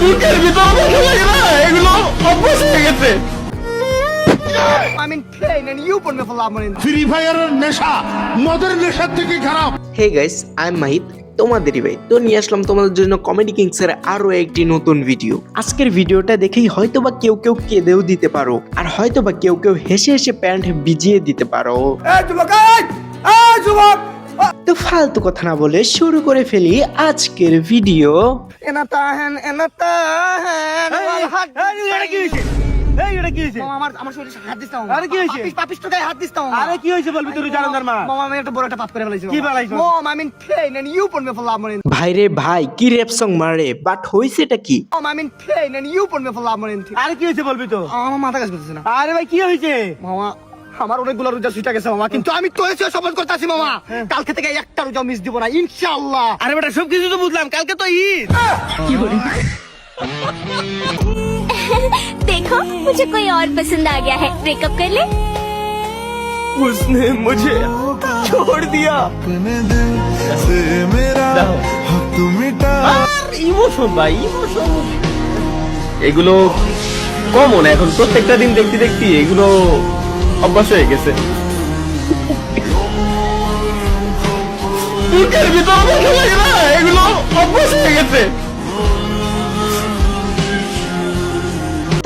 বুকের ভিতর ভালো লাগে না, এগুলো অভ্যাস হয়ে গেছে। ফ্রি ফায়ারের নেশা মদের নেশার থেকে খারাপ। হে গাইস, আই এম মাহিত, তোমাদেরই ভাই। তো নিয়ে আসলাম তোমাদের জন্য কমেডি কিংস এর আরো একটি নতুন ভিডিও। আজকের ভিডিওটা দেখেই হয়তোবা কেউ কেউ কেঁদেও দিতে পারো, আর হয়তোবা কেউ কেউ হেসে হেসে প্যান্ট ভিজিয়ে দিতে পারো। তো ফালতু কথা না বলে শুরু করে ফেলি আজকের ভিডিও। ভাইরে ভাই, কি র্যাপ সং মারে, বাট হইছেটা কি? আমার অনেকগুলো রোজা ছুটে গেছে মামা, কিন্তু আমি তো এসে শপথ করতেছি মামা, কালকে থেকে একটা রোজা মিস দিব না ইনশাআল্লাহ। আরে বেটা, সবকিছু তো বুঝলাম, কালকে তো ঈদ। কি বলি? देखो मुझे कोई और पसंद आ गया है, ब्रेकअप कर ले। उसने मुझे छोड़ दिया। ইমোশন ভাই, ইমোশন এগুলো কমন, এখন প্রত্যেকটা দিন দেখতে দেখতে এগুলো অভ্যাস হয়ে গেছে। বুকের ভিতর ভালো লাগে না, এগুলো অভ্যাস হয়ে গেছে।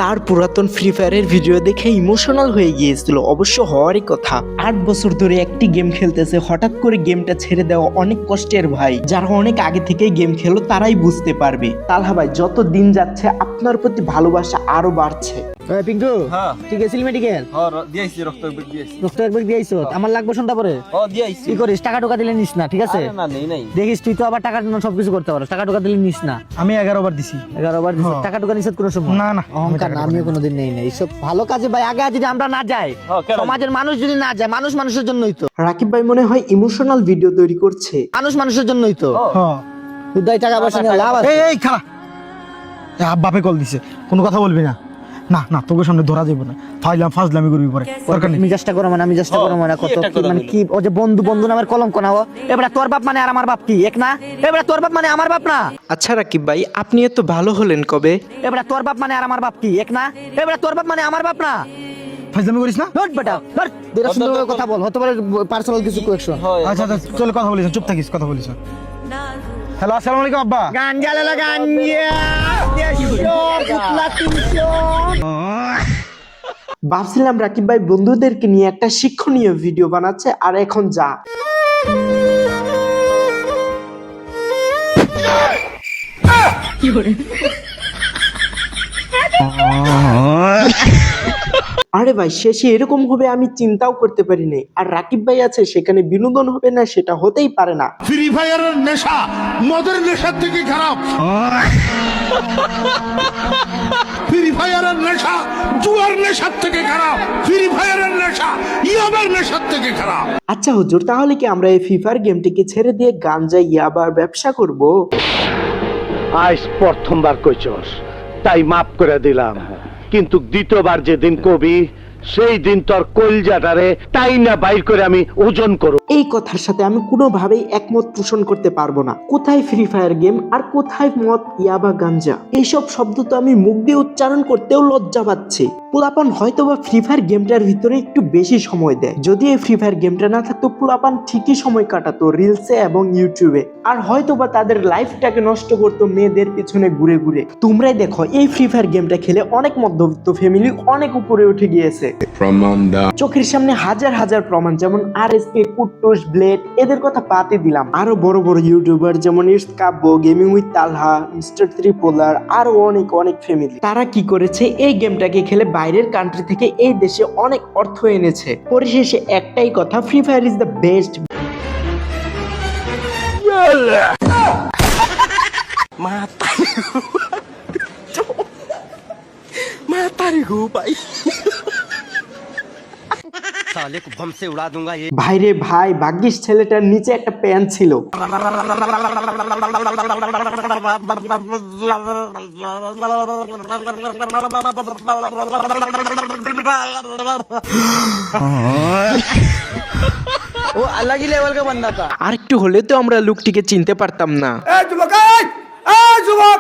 তার পুরাতন ফ্রি ফায়ারের ভিডিও দেখে ইমোশনাল হয়ে গিয়েছিল, অবশ্য হওয়ারই কথা। 8 বছর ধরে একটি গেম খেলতেছে, হঠাৎ করে গেমটা ছেড়ে দেওয়া অনেক কষ্টের ভাই। যারা অনেক আগে থেকে গেম খেলো তারাই বুঝতে পারবে। তালহা ভাই, যত দিন যাচ্ছে আপনার প্রতি ভালোবাসা আরো বাড়ছে। পিন্টু, তুই গেছিলি মেডিকেল? দিয়েছি, রক্ত দিয়েছি। রক্ত একবার দিয়েছ? আমার লাগবে সন্ধ্যা পরে। দিয়েছি। কি করিস, টাকা টোকা দিলে নিস না, ঠিক আছে? না, নেই নাই। দেখিস তুই তো আবার টাকা সবকিছু করতে পারো, টাকা টোকা দিলে নিস না। আমি 11 বার দিছি। 11 বার দিছিস, টাকা টোকা নিস কোনো সময়? না, না, অহংকার না, আমিও কোনোদিন নেই না এইসব ভালো কাজে ভাই। আগে যদি আমরা না যাই, সমাজের মানুষ যদি না যায়, মানুষ মানুষের জন্যই তো। রাকিব ভাই মনে হয় ইমোশনাল ভিডিও তৈরি করছে। মানুষ মানুষের জন্যই তো। তুই দাই টাকা পয়সা নিয়ে লাভ আছে? এই খালা, বাপে কল দিছে, কোনো কথা বলবি না। না না, তোকে সামনে ধরা যাবে না, ফাজলামি করবি পরে, দরকার নেই। আমি চেষ্টা করো মানে, আমি চেষ্টা করো মানে, কত কি মানে কি, ও যে বন্ধু বন্ধু নামের কলঙ্ক না। ও এবারে তোর বাপ মানে আর আমার বাপ কি এক না? এবারে তোর বাপ মানে আমার বাপ না? আচ্ছা রাকিব ভাই, আপনি এত ভালো হলেন কবে? এবারে তোর বাপ মানে আর আমার বাপ কি এক না? এবারে তোর বাপ মানে আমার বাপ না? ফাজলামি করিস না। ধর বেটা, ধর। বেটা সুন্দর করে কথা বল, হতে পারে পার্সোনাল কিছু কোয়েকশন। আচ্ছা চল, কথা বলিস, চুপ থাকিস, কথা বলিস। হ্যালো, আসসালামু আলাইকুম আব্বা। গাঞ্জা লালা গাঞ্জা 300 ভাবছিলাম রাকিব ভাই বন্ধুদেরকে নিয়ে একটা শিক্ষণীয় ভিডিও বানাচ্ছে, আর এখন যা। আরে ভাই, শেষে এরকম হবে আমি চিন্তাও করতে পারি নাই। আর রাকিব ভাই আছে, সেখানে বিনোদন হবে না, সেটা হতেই পারে না। ফ্রি ফায়ারের নেশা মদের নেশার থেকে খারাপ। ফ্রি ফায়ারের নেশা জুয়ার নেশার থেকে খারাপ। ফ্রি ফায়ারের নেশা ইয়াবার নেশার থেকে খারাপ। আচ্ছা হুজুর, তাহলে কি আমরা এই ফ্রি ফায়ার গেমটিকে ছেড়ে দিয়ে গাঞ্জা ইয়াবার ব্যবসা করব? আজ প্রথমবার কইছস, তাই মাফ করে দিলাম, কিন্তু দ্বিতীয়বার যেদিন কবি সেই দিন তোর কলজাটারে তাই না বাইর করে আমি ওজন করব। এই কথার সাথে আমি কোনোভাবেই একমত পোষণ করতে পারবো না। কোথায় ফ্রি ফায়ার গেম আর কোথায় মদ ইয়াবা গাঞ্জা? এইসব শব্দ তো আমি মুখ দিয়ে উচ্চারণ করতেও লজ্জা পাচ্ছি। পোলাপান হয়তোবা ফ্রি ফায়ার গেমটার ভিতরে একটু বেশি সময় দেয়। যদি এই ফ্রি ফায়ার গেমটা না থাকতো, পোলাপান ঠিকই সময় কাটাতো রিলসে এবং ইউটিউবে, আর হয়তোবা তাদের লাইফটাকে নষ্ট করতো মেয়েদের পিছনে ঘুরে ঘুরে। তোমরাই দেখো, এই ফ্রি ফায়ার গেমটা খেলে অনেক মধ্যবিত্ত ফ্যামিলি অনেক উপরে উঠে গিয়েছে। চোখের সামনে হাজার হাজার প্রমাণ, যেমন RSK, কুট্টুস, ব্লেড, এদের কথা পাতে দিলাম। আরো বড় বড় ইউটিউবার যেমন it's Kabya, gaming with Talha, mister Tripolar, আরো অনেক অনেক ফ্যামিলি, তারা কি করেছে, এই গেমটাকে খেলে বাইরের কান্ট্রি থেকে এই দেশে অনেক অর্থ এনেছে। পরিশেষে একটাই কথা, free fire is the best. ভাইরে ভাই, ভাগ্যিস ছেলেটার নিচে একটা প্যান্ট ছিল। ও अलग ही लेवल का बंदा था। আরেকটু হলে তো আমরা লোকটিকে চিনতে পারতাম না। যুবক, যুবক